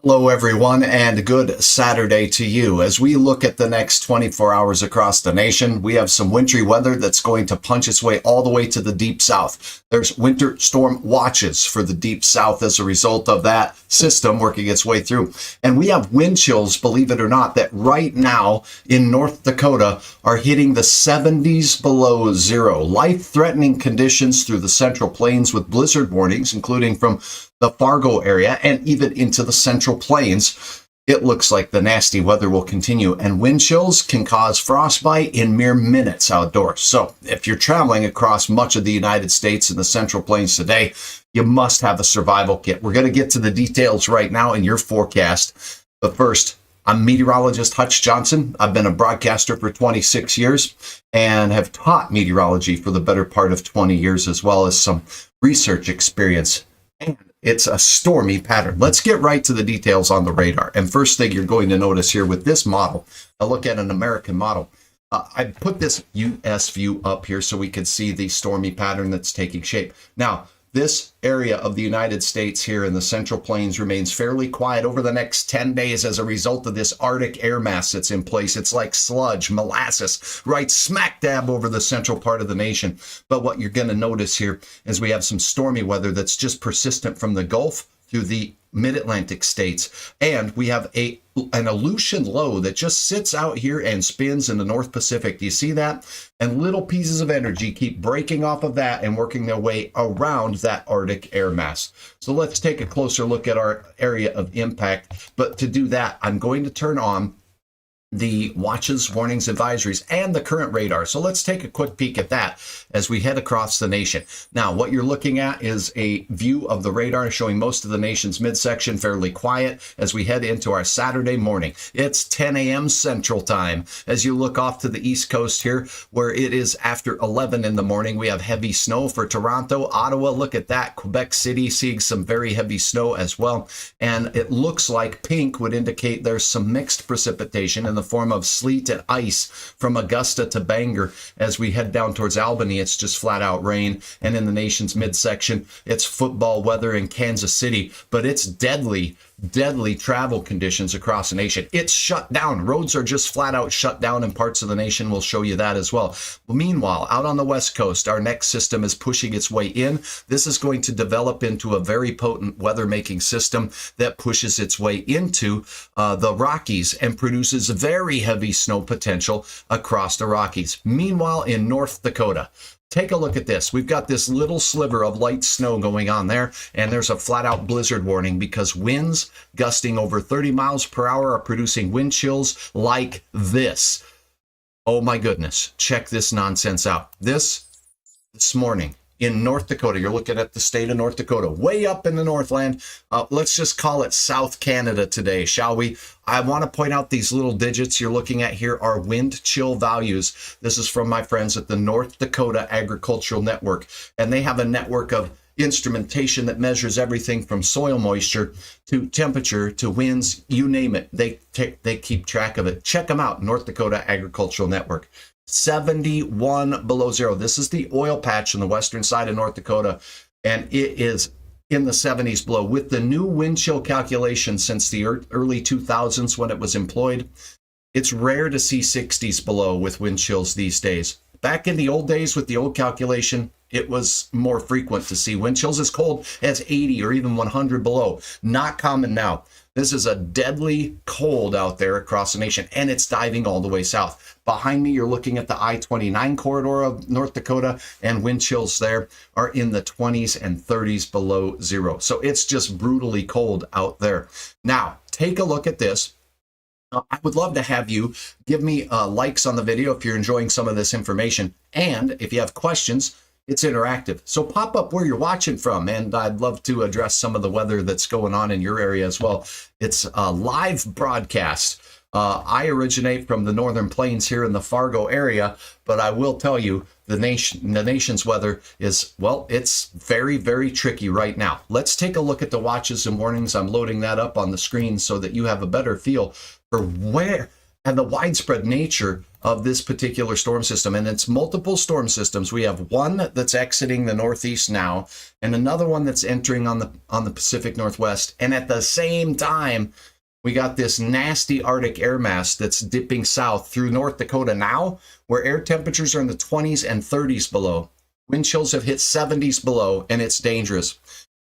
Hello, everyone, and good Saturday to you. As we look at the next 24 hours across the nation, we have some wintry weather that's going to punch its way all the way to the deep south. There's winter storm watches for the deep south as a result of that system working its way through. And we have wind chills, believe it or not, that right now in North Dakota are hitting the 70s below zero. Life-threatening conditions through the central plains with blizzard warnings, including from the Fargo area and even into the central plains. It looks like the nasty weather will continue, and wind chills can cause frostbite in mere minutes outdoors. So if you're traveling across much of the United States and the central plains today, you must have a survival kit. We're going to get to the details right now in your forecast. But first, I'm meteorologist Hutch Johnson. I've been a broadcaster for 26 years and have taught meteorology for the better part of 20 years, as well as some research experience. And it's a stormy pattern. Let's get right to the details on the radar. And first thing you're going to notice here with this model, a look at an American model. I put this US view up here so we can see the stormy pattern that's taking shape. Now, this area of the United States here in the Central Plains remains fairly quiet over the next 10 days as a result of this Arctic air mass that's in place. It's like sludge, molasses, right smack dab over the central part of the nation. But what you're going to notice here is we have some stormy weather that's just persistent from the Gulf through the mid-Atlantic states. And we have an Aleutian low that just sits out here and spins in the North Pacific. Do you see that? And little pieces of energy keep breaking off of that and working their way around that Arctic air mass. So let's take a closer look at our area of impact. But to do that, I'm going to turn on the watches, warnings, advisories, and the current radar. So let's take a quick peek at that as we head across the nation. Now, what you're looking at is a view of the radar showing most of the nation's midsection fairly quiet as we head into our Saturday morning. It's 10 a.m. Central Time. As you look off to the East Coast here, where it is after 11 in the morning, we have heavy snow for Toronto, Ottawa. Look at that. Quebec City seeing some very heavy snow as well. And it looks like pink would indicate there's some mixed precipitation in the form of sleet and ice from Augusta to Bangor. As we head down towards Albany, it's just flat out rain. And in the nation's midsection, it's football weather in Kansas City, but it's deadly travel conditions across the nation. It's shut down. Roads are just flat out shut down in parts of the nation. We'll show you that as well. Meanwhile, out on the West Coast, our next system is pushing its way in. This is going to develop into a very potent weather-making system that pushes its way into the Rockies and produces very heavy snow potential across the Rockies. Meanwhile, in North Dakota, take a look at this. We've got this little sliver of light snow going on there, and there's a flat-out blizzard warning because winds gusting over 30 miles per hour are producing wind chills like this. Oh my goodness, check this nonsense out. This morning in North Dakota, you're looking at the state of North Dakota, way up in the Northland. Let's just call it South Canada today, shall we? I want to point out these little digits you're looking at here are wind chill values. This is from my friends at the North Dakota Agricultural Network, and they have a network of instrumentation that measures everything from soil moisture to temperature to winds, you name it. They keep track of it. Check them out, North Dakota Agricultural Network. 71 below zero. This is the oil patch on the western side of North Dakota, and it is in the 70s below. With the new wind chill calculation since the early 2000s when it was employed, it's rare to see 60s below with wind chills these days. Back in the old days with the old calculation, it was more frequent to see wind chills as cold as 80 or even 100 below. Not common now. This is a deadly cold out there across the nation, and it's diving all the way south. Behind me, you're looking at the I-29 corridor of North Dakota, and wind chills there are in the 20s and 30s below zero. So it's just brutally cold out there. Now, take a look at this. I would love to have you give me likes on the video if you're enjoying some of this information. And if you have questions, it's interactive. So pop up where you're watching from, and I'd love to address some of the weather that's going on in your area as well. It's a live broadcast. I originate from the Northern Plains here in the Fargo area, but I will tell you the nation's weather is, well, it's very, very tricky right now. Let's take a look at the watches and warnings. I'm loading that up on the screen so that you have a better feel for where and the widespread nature of this particular storm system, and it's multiple storm systems. We have one that's exiting the northeast now, and another one that's entering on the Pacific Northwest. And at the same time, we got this nasty Arctic air mass that's dipping south through North Dakota now, where air temperatures are in the 20s and 30s below. Wind chills have hit 70s below, and it's dangerous.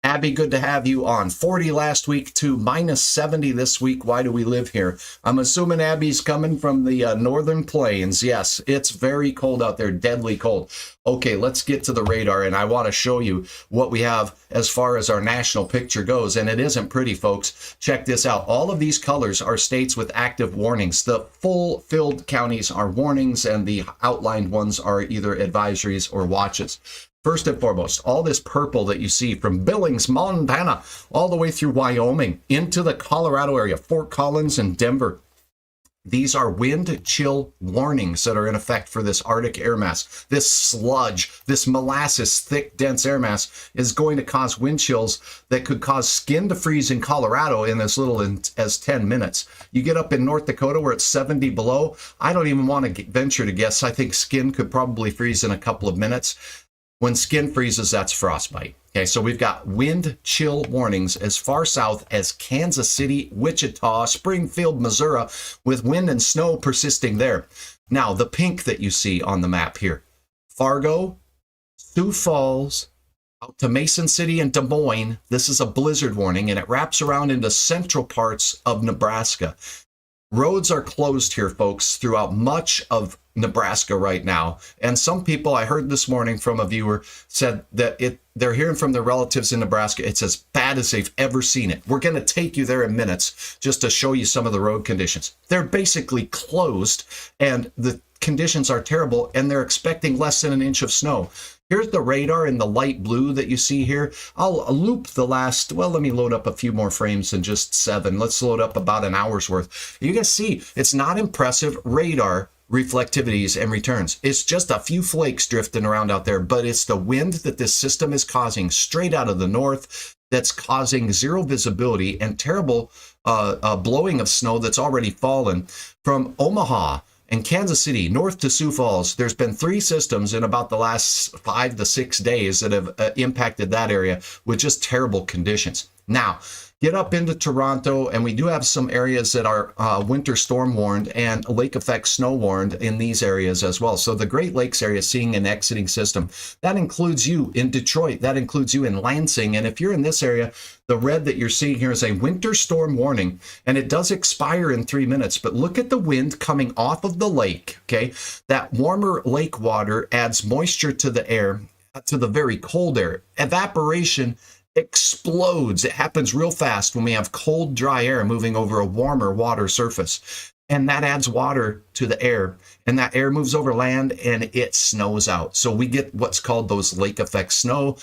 Abby, good to have you on. 40 last week to minus 70 this week. Why do we live here? I'm assuming Abby's coming from the northern plains. Yes, it's very cold out there, deadly cold. Okay, let's get to the radar, and I want to show you what we have as far as our national picture goes, and it isn't pretty, folks. Check this out. All of these colors are states with active warnings. The full-filled counties are warnings, and the outlined ones are either advisories or watches. First and foremost, all this purple that you see from Billings, Montana, all the way through Wyoming, into the Colorado area, Fort Collins and Denver. These are wind chill warnings that are in effect for this Arctic air mass. This sludge, this molasses, thick, dense air mass is going to cause wind chills that could cause skin to freeze in Colorado in as little as 10 minutes. You get up in North Dakota where it's 70 below. I don't even want to venture to guess. I think skin could probably freeze in a couple of minutes. When skin freezes, that's frostbite. Okay, so we've got wind chill warnings as far south as Kansas City, Wichita, Springfield, Missouri, with wind and snow persisting there. Now, the pink that you see on the map here, Fargo, Sioux Falls, out to Mason City and Des Moines, this is a blizzard warning, and it wraps around into central parts of Nebraska. Roads are closed here, folks, throughout much of Nebraska right now. And some people, I heard this morning from a viewer, said that they're hearing from their relatives in Nebraska, it's as bad as they've ever seen it. We're going to take you there in minutes just to show you some of the road conditions. They're basically closed, and the conditions are terrible, and they're expecting less than an inch of snow. Here's the radar in the light blue that you see here. I'll loop the last, well, let me load up a few more frames than just 7. Let's load up about an hour's worth. You can see it's not impressive radar reflectivities and returns. It's just a few flakes drifting around out there, but it's the wind that this system is causing straight out of the north that's causing zero visibility and terrible blowing of snow that's already fallen from Omaha and Kansas City, north to Sioux Falls. There's been 3 systems in about the last 5 to 6 days that have impacted that area with just terrible conditions. Now, get up into Toronto, and we do have some areas that are winter storm warned and lake effect snow warned in these areas as well. So the Great Lakes area is seeing an exiting system. That includes you in Detroit. That includes you in Lansing. And if you're in this area, the red that you're seeing here is a winter storm warning, and it does expire in 3 minutes. But look at the wind coming off of the lake, okay? That warmer lake water adds moisture to the air, to the very cold air. Evaporation explodes. It happens real fast when we have cold, dry air moving over a warmer water surface. And that adds water to the air, and that air moves over land and it snows out. So we get what's called those lake effect snow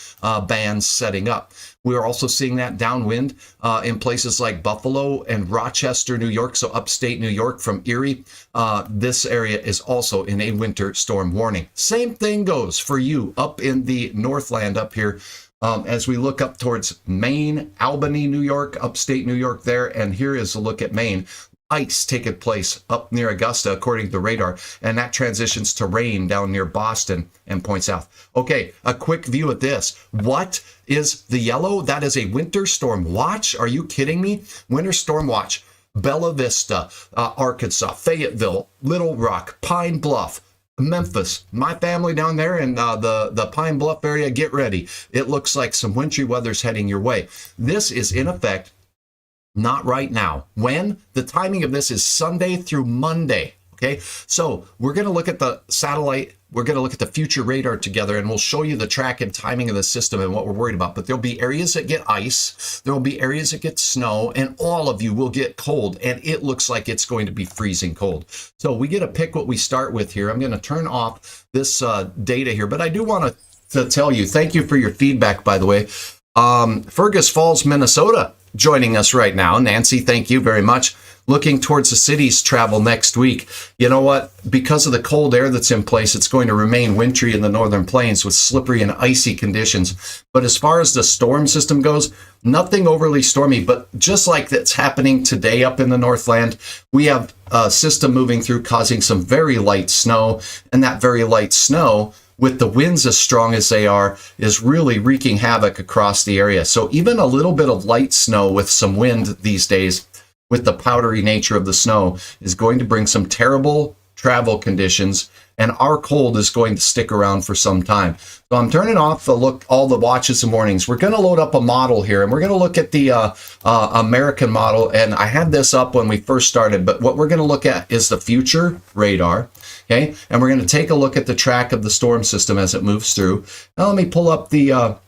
bands setting up. We are also seeing that downwind in places like Buffalo and Rochester, New York, so upstate New York from Erie. This area is also in a winter storm warning. Same thing goes for you up in the Northland up here. As we look up towards Maine, Albany, New York, upstate New York there, and here is a look at Maine. Ice taking place up near Augusta, according to the radar, and that transitions to rain down near Boston and points south. Okay, a quick view at this. What is the yellow? That is a winter storm watch. Are you kidding me? Winter storm watch. Bella Vista, Arkansas, Fayetteville, Little Rock, Pine Bluff, Memphis. My family down there in the Pine Bluff area, get ready. It looks like some wintry weather's heading your way. This is in effect not right now. When? The timing of this is Sunday through Monday. Okay, so we're going to look at the satellite. We're going to look at the future radar together, and we'll show you the track and timing of the system and what we're worried about. But there'll be areas that get ice. There will be areas that get snow, and all of you will get cold, and it looks like it's going to be freezing cold. So we get to pick what we start with here. I'm going to turn off this data here, but I do want to tell you, thank you for your feedback, by the way. Fergus Falls, Minnesota, joining us right now. Nancy, thank you very much. looking towards the cities travel next week. You know what? Because of the cold air that's in place, it's going to remain wintry in the northern plains with slippery and icy conditions. But as far as the storm system goes, nothing overly stormy, but just like that's happening today up in the Northland, we have a system moving through causing some very light snow, and that very light snow, with the winds as strong as they are, is really wreaking havoc across the area. So even a little bit of light snow with some wind these days, with the powdery nature of the snow, is going to bring some terrible travel conditions, and our cold is going to stick around for some time. So I'm turning off all the watches and warnings. We're going to load up a model here, and we're going to look at the American model. And I had this up when we first started, but what we're going to look at is the future radar. Okay, and we're going to take a look at the track of the storm system as it moves through. Now let me pull up the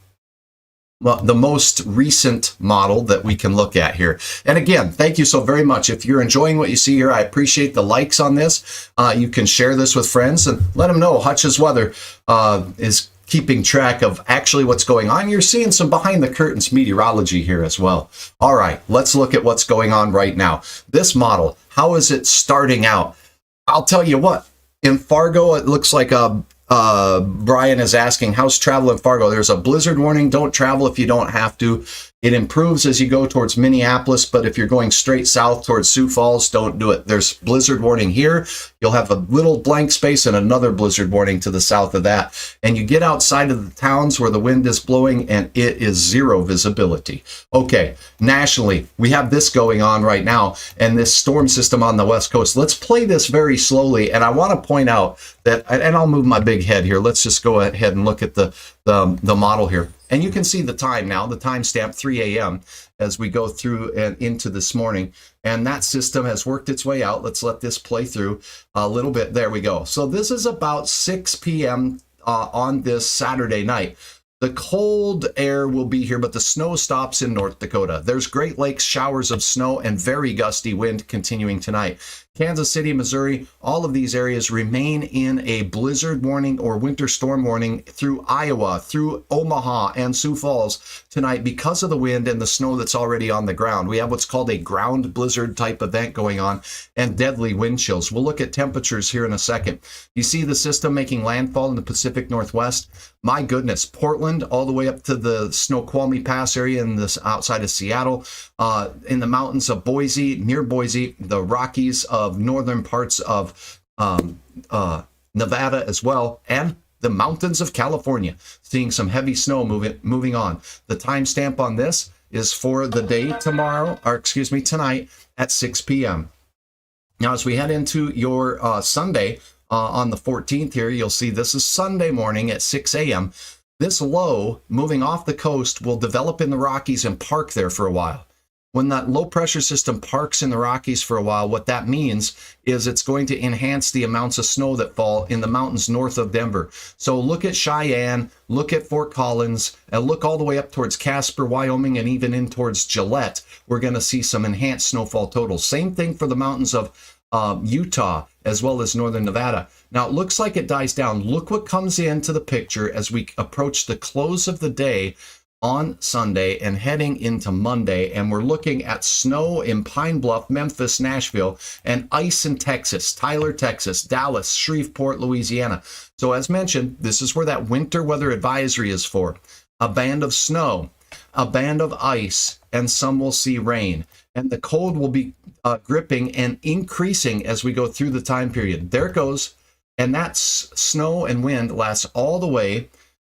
most recent model that we can look at here. And again, thank you so very much. If you're enjoying what you see here, I appreciate the likes on this. You can share this with friends and let them know Hutch's Weather is keeping track of actually what's going on. You're seeing some behind the curtains meteorology here as well. All right, let's look at what's going on right now. This model, how is it starting out? I'll tell you what, in Fargo, it looks like Brian is asking, how's travel in Fargo? There's a blizzard warning. Don't travel if you don't have to. It improves as you go towards Minneapolis, but if you're going straight south towards Sioux Falls, don't do it. There's blizzard warning here. You'll have a little blank space and another blizzard warning to the south of that. And you get outside of the towns where the wind is blowing and it is zero visibility. Okay, nationally, we have this going on right now and this storm system on the West Coast. Let's play this very slowly. And I want to point out that, and I'll move my big head here. Let's just go ahead and look at the model here. And you can see the time now, the timestamp 3 a.m. as we go through and into this morning. And that system has worked its way out. Let's let this play through a little bit. There we go. So this is about 6 p.m. On this Saturday night. The cold air will be here, but the snow stops in North Dakota. There's Great Lakes showers of snow and very gusty wind continuing tonight. Kansas City, Missouri, all of these areas remain in a blizzard warning or winter storm warning through Iowa, through Omaha and Sioux Falls tonight because of the wind and the snow that's already on the ground. We have what's called a ground blizzard type event going on and deadly wind chills. We'll look at temperatures here in a second. You see the system making landfall in the Pacific Northwest. My goodness, Portland all the way up to the Snoqualmie Pass area in this outside of Seattle, in the mountains of Boise, near Boise, the Rockies of northern parts of Nevada as well, and the mountains of California, seeing some heavy snow moving on. The timestamp on this is for the day tonight at 6 p.m. Now, as we head into your Sunday, on the 14th here, you'll see this is Sunday morning at 6 a.m. This low moving off the coast will develop in the Rockies and park there for a while. When that low pressure system parks in the Rockies for a while, what that means is it's going to enhance the amounts of snow that fall in the mountains north of Denver. So look at Cheyenne, look at Fort Collins, and look all the way up towards Casper, Wyoming, and even in towards Gillette. We're going to see some enhanced snowfall totals. Same thing for the mountains of Utah, as well as northern Nevada. Now it looks like it dies down. Look what comes into the picture as we approach the close of the day on Sunday and heading into Monday. And we're looking at snow in Pine Bluff, Memphis, Nashville, and ice in Texas, Tyler, Texas, Dallas, Shreveport, Louisiana. So as mentioned, this is where that winter weather advisory is for. A band of snow, a band of ice, and some will see rain. And the cold will be gripping and increasing as we go through the time period. There it goes. And that snow and wind lasts all the way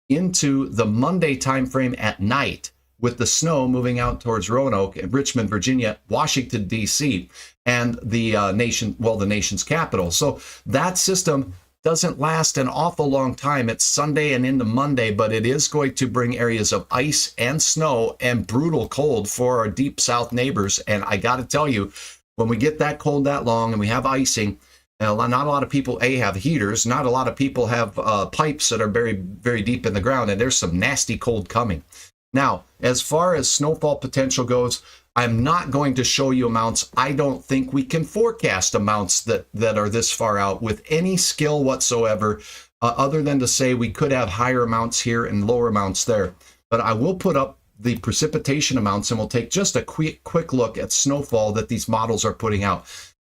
into the Monday timeframe at night, with the snow moving out towards Roanoke and Richmond, Virginia, Washington, D.C., and the nation's capital. So that system doesn't last an awful long time. It's Sunday and into Monday, but it is going to bring areas of ice and snow and brutal cold for our deep south neighbors. And I got to tell you, when we get that cold that long and we have icing, not a lot of people have heaters. Not a lot of people have pipes that are very, very deep in the ground, and there's some nasty cold coming. Now, as far as snowfall potential goes, I'm not going to show you amounts. I don't think we can forecast amounts that are this far out with any skill whatsoever, other than to say we could have higher amounts here and lower amounts there. But I will put up the precipitation amounts, and we'll take just a quick look at snowfall that these models are putting out.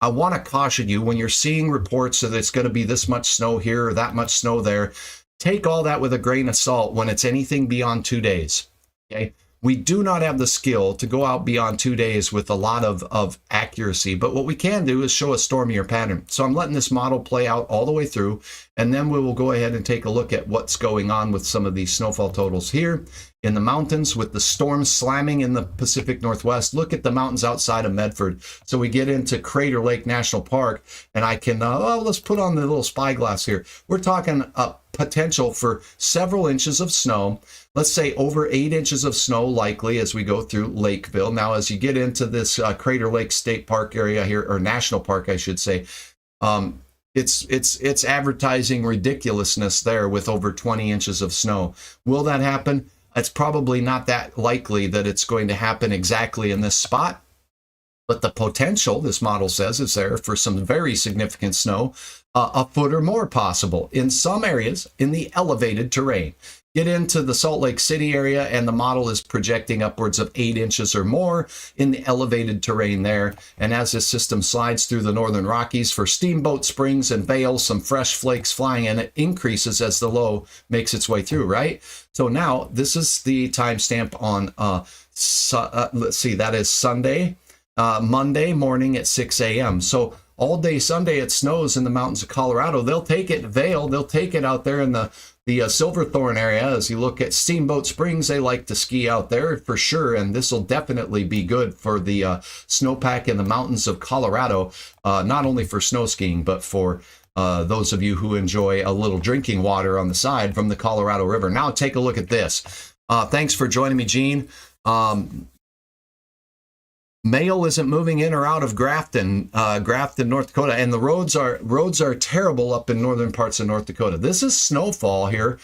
I want to caution you, when you're seeing reports that it's going to be this much snow here or that much snow there, take all that with a grain of salt when it's anything beyond 2 days. Okay? We do not have the skill to go out beyond 2 days with a lot of accuracy, but what we can do is show a stormier pattern. So I'm letting this model play out all the way through, and then we will go ahead and take a look at what's going on with some of these snowfall totals here in the mountains with the storms slamming in the Pacific Northwest. Look at the mountains outside of Medford. So we get into Crater Lake National Park, and I can, let's put on the little spyglass here. We're talking a potential for several inches of snow. Let's say over 8 inches of snow likely as we go through Lakeville. Now, as you get into this Crater Lake State Park area here, or National Park, I should say, it's advertising ridiculousness there with over 20 inches of snow. Will that happen? It's probably not that likely that it's going to happen exactly in this spot, but the potential, this model says, is there for some very significant snow, a foot or more possible in some areas in the elevated terrain. Get into the Salt Lake City area, and the model is projecting upwards of 8 inches or more in the elevated terrain there. And as this system slides through the northern Rockies for Steamboat Springs and Vail, some fresh flakes flying, and it increases as the low makes its way through, right? So now this is the timestamp on, let's see, that is Sunday, Monday morning at 6 a.m. So all day Sunday it snows in the mountains of Colorado. They'll take it Vail, they'll take it out there in the Silverthorne area. As you look at Steamboat Springs, they like to ski out there for sure, and this will definitely be good for the snowpack in the mountains of Colorado, not only for snow skiing, but for those of you who enjoy a little drinking water on the side from the Colorado River. Now take a look at this. Thanks for joining me, Gene. Mail isn't moving in or out of Grafton, North Dakota, and the roads are terrible up in northern parts of North Dakota. This is snowfall here,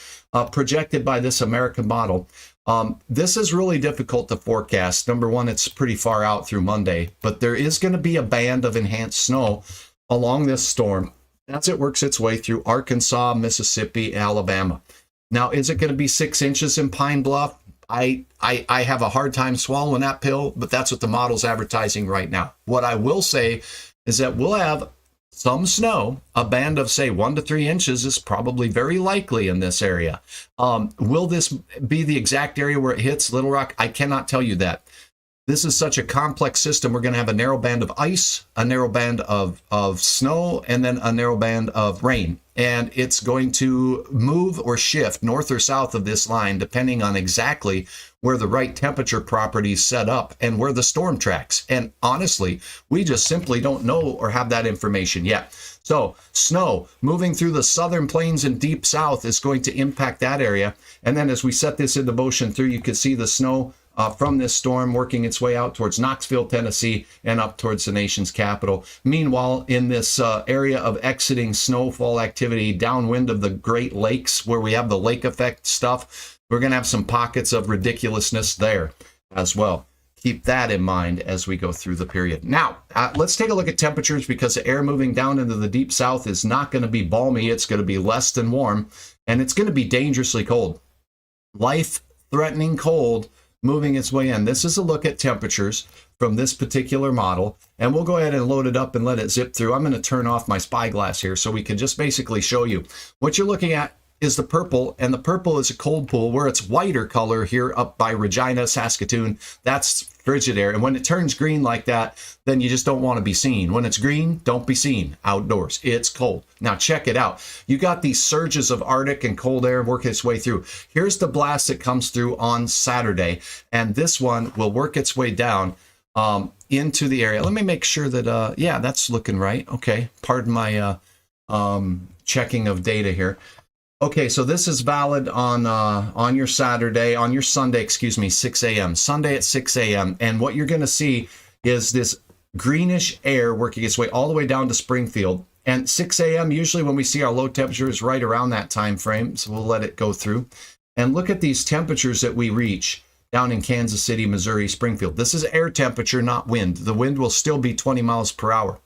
projected by this American model. This is really difficult to forecast. Number one, it's pretty far out through Monday, but there is going to be a band of enhanced snow along this storm as it works its way through Arkansas, Mississippi, Alabama. Now, is it going to be 6 inches in Pine Bluff? I have a hard time swallowing that pill, but that's what the model's advertising right now. What I will say is that we'll have some snow. A band of, say, 1 to 3 inches is probably very likely in this area. Will this be the exact area where it hits Little Rock? I cannot tell you that. This is such a complex system. We're going to have a narrow band of ice, a narrow band of snow, and then a narrow band of rain. And it's going to move or shift north or south of this line, depending on exactly where the right temperature properties set up and where the storm tracks. And honestly, we just simply don't know or have that information yet. So snow moving through the southern plains and deep south is going to impact that area. And then as we set this into motion through, you can see the snow from this storm working its way out towards Knoxville, Tennessee, and up towards the nation's capital. Meanwhile, in this area of exiting snowfall activity downwind of the Great Lakes, where we have the lake effect stuff, we're going to have some pockets of ridiculousness there as well. Keep that in mind as we go through the period. Now, let's take a look at temperatures, because the air moving down into the deep south is not going to be balmy. It's going to be less than warm, and it's going to be dangerously cold. Life-threatening cold moving its way in. This is a look at temperatures from this particular model, and we'll go ahead and load it up and let it zip through. I'm going to turn off my spyglass here so we can just basically show you. What you're looking at is the purple, and the purple is a cold pool. Where it's whiter color here up by Regina, Saskatoon, that's frigid air. And when it turns green like that, then you just don't want to be seen. When it's green, don't be seen outdoors. It's cold. Now check it out. You got these surges of Arctic and cold air working its way through. Here's the blast that comes through on Saturday, and this one will work its way down into the area. Let me make sure that, yeah, that's looking right. Okay, pardon my checking of data here. Okay, so this is valid on your Saturday, on your Sunday, excuse me, 6 a.m. Sunday at 6 a.m. And what you're going to see is this greenish air working its way all the way down to Springfield. And 6 a.m., usually when we see our low temperatures right around that time frame, so we'll let it go through. And look at these temperatures that we reach down in Kansas City, Missouri, Springfield. This is air temperature, not wind. The wind will still be 20 miles per hour.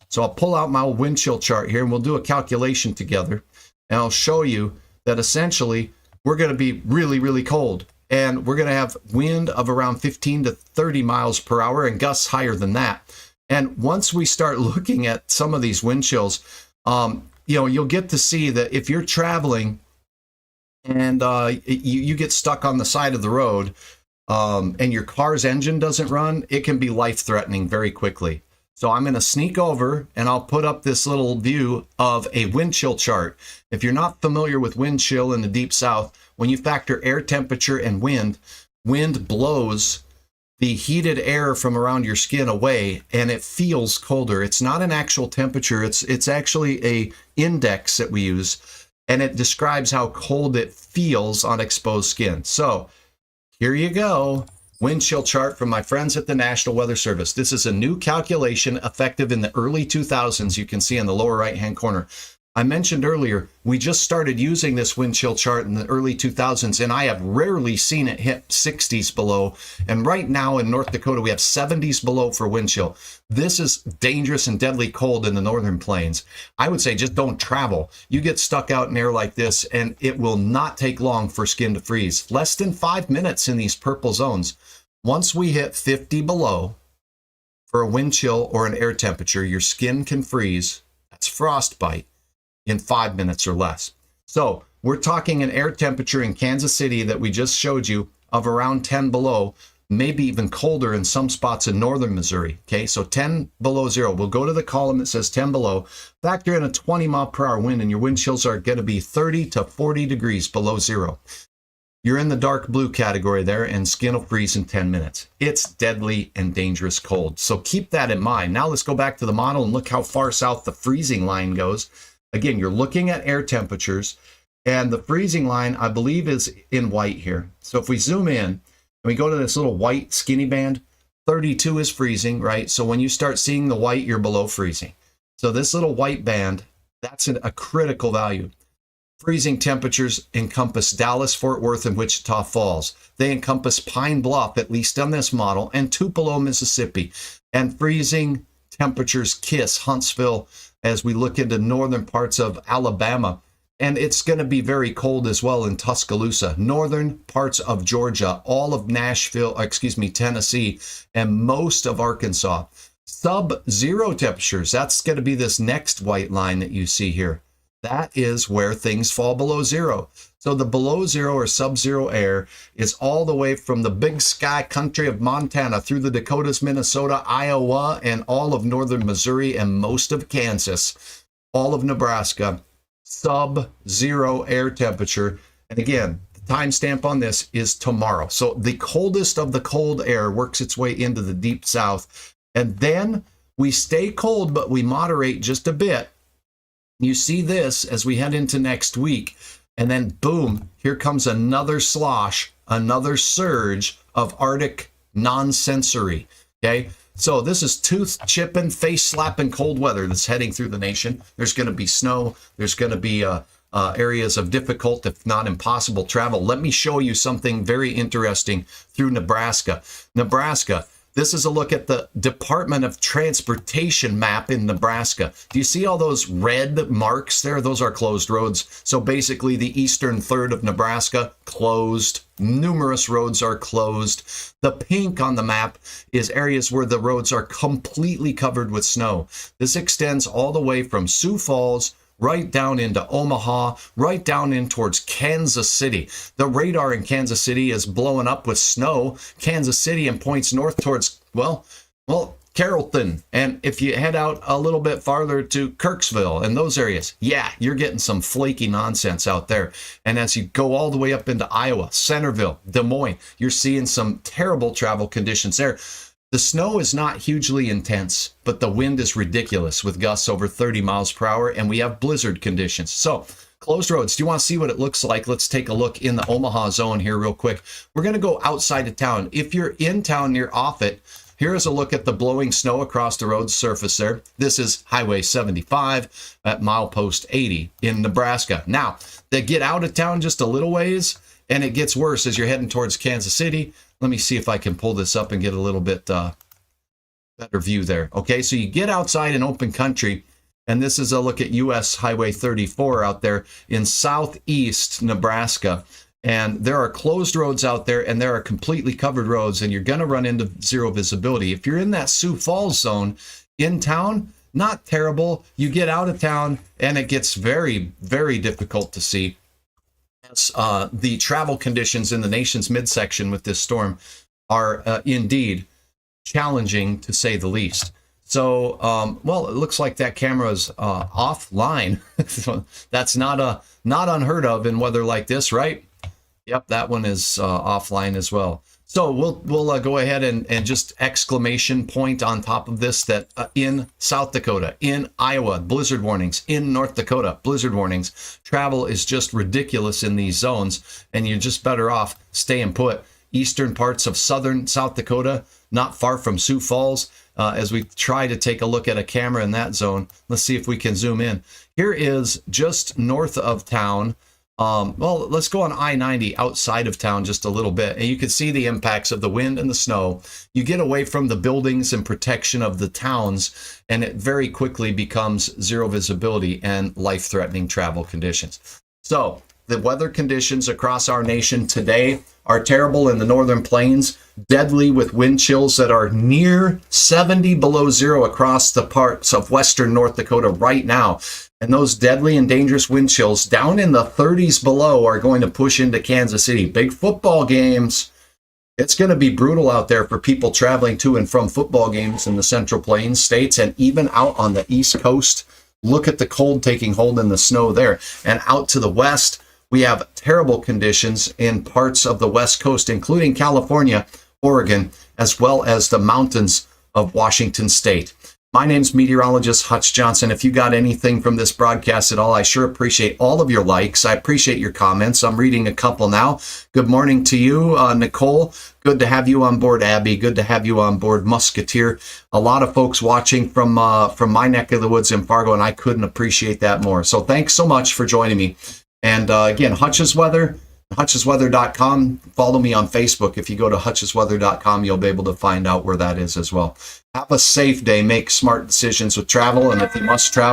So I'll pull out my wind chill chart here, and we'll do a calculation together. And I'll show you that essentially we're going to be really, really cold And we're going to have wind of around 15 to 30 miles per hour and gusts higher than that. And once we start looking at some of these wind chills, you'll get to see that if you're traveling and you get stuck on the side of the road and your car's engine doesn't run, it can be life-threatening very quickly. So I'm going to sneak over and I'll put up this little view of a wind chill chart. If you're not familiar with wind chill in the deep south, when you factor air temperature and wind blows the heated air from around your skin away and it feels colder. It's not an actual temperature. It's actually a index that we use, and it describes how cold it feels on exposed skin. So here you go. Wind chill chart from my friends at the National Weather Service. This is a new calculation effective in the early 2000s. You can see in the lower right-hand corner. I mentioned earlier, we just started using this wind chill chart in the early 2000s, and I have rarely seen it hit 60s below. And right now in North Dakota, we have 70s below for wind chill. This is dangerous and deadly cold in the northern plains. I would say just don't travel. You get stuck out in air like this, and it will not take long for skin to freeze. Less than 5 minutes in these purple zones. Once we hit 50 below for a wind chill or an air temperature, your skin can freeze. That's frostbite in 5 minutes or less. So we're talking an air temperature in Kansas City that we just showed you of around 10 below, maybe even colder in some spots in northern Missouri. Okay, so 10 below zero. We'll go to the column that says 10 below. Factor in a 20 mile per hour wind, and your wind chills are going to be 30 to 40 degrees below zero. You're in the dark blue category there, and skin will freeze in 10 minutes. It's deadly and dangerous cold. So keep that in mind. Now let's go back to the model and look how far south the freezing line goes. Again, you're looking at air temperatures, and the freezing line, I believe, is in white here. So if we zoom in and we go to this little white skinny band, 32 is freezing, right? So when you start seeing the white, you're below freezing. So this little white band, that's a critical value. Freezing temperatures encompass Dallas, Fort Worth, and Wichita Falls. They encompass Pine Bluff, at least on this model, and Tupelo, Mississippi. And freezing temperatures kiss Huntsville as we look into northern parts of Alabama. And it's going to be very cold as well in Tuscaloosa, northern parts of Georgia, all of Tennessee, and most of Arkansas. Sub-zero temperatures, that's going to be this next white line that you see here. That is where things fall below zero. So the below zero or sub-zero air is all the way from the big sky country of Montana through the Dakotas, Minnesota, Iowa, and all of northern Missouri and most of Kansas, all of Nebraska. Sub-zero air temperature. And again, the timestamp on this is tomorrow. So the coldest of the cold air works its way into the deep south. And then we stay cold, but we moderate just a bit. You see this as we head into next week, and then boom, here comes another slosh, another surge of Arctic non-sensory. Okay, so this is tooth-chipping, face-slapping cold weather that's heading through the nation. There's going to be snow. There's going to be areas of difficult, if not impossible, travel. Let me show you something very interesting through Nebraska. This is a look at the Department of Transportation map in Nebraska. Do you see all those red marks there? Those are closed roads. So basically the eastern third of Nebraska, closed. Numerous roads are closed. The pink on the map is areas where the roads are completely covered with snow. This extends all the way from Sioux Falls right down into Omaha, right down in towards Kansas City. The radar in Kansas City is blowing up with snow. Kansas City and points north towards, well, Carrollton. And if you head out a little bit farther to Kirksville and those areas, yeah, you're getting some flaky nonsense out there. And as you go all the way up into Iowa, Centerville, Des Moines, you're seeing some terrible travel conditions there. The snow is not hugely intense, but the wind is ridiculous with gusts over 30 miles per hour, and we have blizzard conditions. So, closed roads. Do you want to see what it looks like? Let's take a look in the Omaha zone here real quick. We're going to go outside of town. If you're in town near Offutt, here is a look at the blowing snow across the road surface there. This is Highway 75 at milepost 80 in Nebraska. Now, they get out of town just a little ways, and it gets worse as you're heading towards Kansas City. Let me see if I can pull this up and get a little bit better view there. Okay, so you get outside in open country, and this is a look at US Highway 34 out there in southeast Nebraska. And there are closed roads out there, and there are completely covered roads, and you're going to run into zero visibility. If you're in that Sioux Falls zone in town, not terrible. You get out of town, and it gets very, very difficult to see. The travel conditions in the nation's midsection with this storm are indeed challenging, to say the least. So, well, it looks like that camera's offline. So that's not unheard of in weather like this, right? Yep, that one is offline as well. So we'll go ahead and just exclamation point on top of this that in South Dakota, in Iowa, blizzard warnings, in North Dakota, blizzard warnings. Travel is just ridiculous in these zones, and you're just better off staying put. Eastern parts of southern South Dakota, not far from Sioux Falls, as we try to take a look at a camera in that zone. Let's see if we can zoom in. Here is just north of town. Well, let's go on I-90 outside of town just a little bit, and you can see the impacts of the wind and the snow. You get away from the buildings and protection of the towns, and it very quickly becomes zero visibility and life-threatening travel conditions. So the weather conditions across our nation today are terrible in the northern plains, deadly with wind chills that are near 70 below zero across the parts of western North Dakota right now. And those deadly and dangerous wind chills down in the 30s below are going to push into Kansas City. Big football games. It's going to be brutal out there for people traveling to and from football games in the Central Plains states and even out on the East Coast. Look at the cold taking hold in the snow there. And out to the west, we have terrible conditions in parts of the West Coast, including California, Oregon, as well as the mountains of Washington State. My name's meteorologist Hutch Johnson. If you got anything from this broadcast at all, I sure appreciate all of your likes. I appreciate your comments. I'm reading a couple now. Good morning to you, Nicole. Good to have you on board, Abby. Good to have you on board, Musketeer. A lot of folks watching from my neck of the woods in Fargo, and I couldn't appreciate that more. So thanks so much for joining me. And again, Hutch's Weather, hutchesweather.com. Follow me on Facebook. If you go to hutchesweather.com, you'll be able to find out where that is as well. Have a safe day. Make smart decisions with travel. And if you must travel,